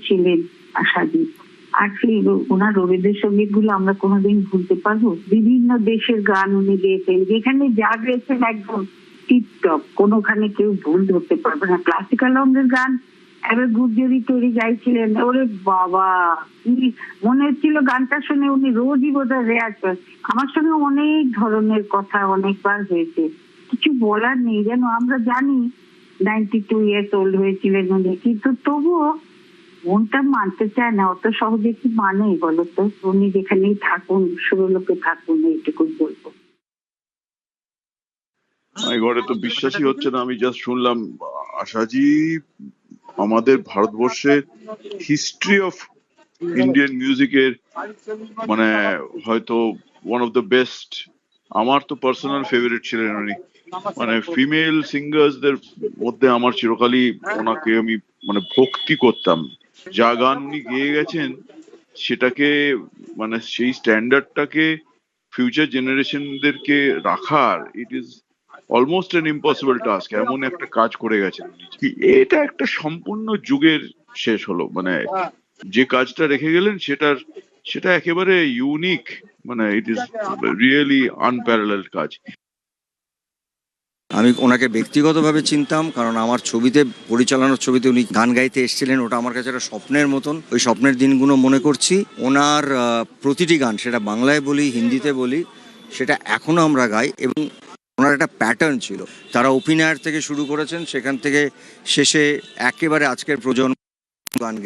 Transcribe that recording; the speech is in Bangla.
ছিলেন আশাজি। আর সেই ওনার রবীন্দ্রসঙ্গীত গুলো আমরা কোনোদিন ভুলতে পারবো? বিভিন্ন দেশের গান উনি গেয়েছেন, যেখানে যা গেয়েছেন একদম টিপটপ, কোনোখানে কেউ ভুল ধরতে পারবে না। ক্লাসিক্যাল রঙের গান এবার গুর্জরি তৈরি গাইছিলেন, ওরে বাবা, মনে হচ্ছিল গানটা শুনে উনি রোজই বোধহয় রেয়াজ করেন। আমার সঙ্গে অনেক ধরনের কথা অনেকবার হয়েছে, কিছু বলার নেই। যেন আমরা জানি 92 ইয়ার্স ওল্ড হয়েছিলেন উনি, কিন্তু তবুও মনটা মানতে চায় না। অত সহজে কি মানে বলতো? উনি যেখানেই থাকুন, সুরলোকে থাকুন, এইটুকু বলবো। ঘরে তো বিশ্বাসই হচ্ছে না, আমি জাস্ট শুনলাম। আশাজি আমাদের ভারতবর্ষের হিস্ট্রি অফ ইন্ডিয়ান মিউজিকের মানে হয়তো ওয়ান অফ দ্য বেস্ট। আমার তো পার্সোনাল ফেভারিট ছিলেন উনি। মানে ফিমেল সিঙ্গার্সদের মধ্যে আমার চিরকালই ওনাকে আমি মানে ভক্তি করতাম। যা গান উনি গেয়ে গেছেন সেটাকে মানে সেই স্ট্যান্ডার্ডটাকে ফিউচার জেনারেশনদেরকে রাখার, it is almost an impossible task. এমন একটা কাজ করে গেছেন উনি। এটা একটা সম্পূর্ণ যুগের শেষ হলো। মানে যে কাজটা রেখে গেলেন সেটা একেবারে ইউনিক। মানে ইট ইজ রিয়েলি আনপ্যারালেলড কাজ। আমি ওনাকে ব্যক্তিগতভাবে চিনতাম, কারণ আমার ছবিতে, পরিচালনার ছবিতে উনি গান গাইতে এসেছিলেন। ওটা আমার কাছে একটা স্বপ্নের মতন। ওই স্বপ্নের দিনগুলো মনে করছি। ওনার প্রতিটি গান, সেটা বাংলায় বলি, হিন্দিতে বলি, সেটা এখনও আমরা গাই। এবং ওনার একটা প্যাটার্ন ছিল, তারা অভিনয়ের থেকে শুরু করেছেন, সেখান থেকে শেষে একেবারে আজকের প্রজন্ম গান গেয়ে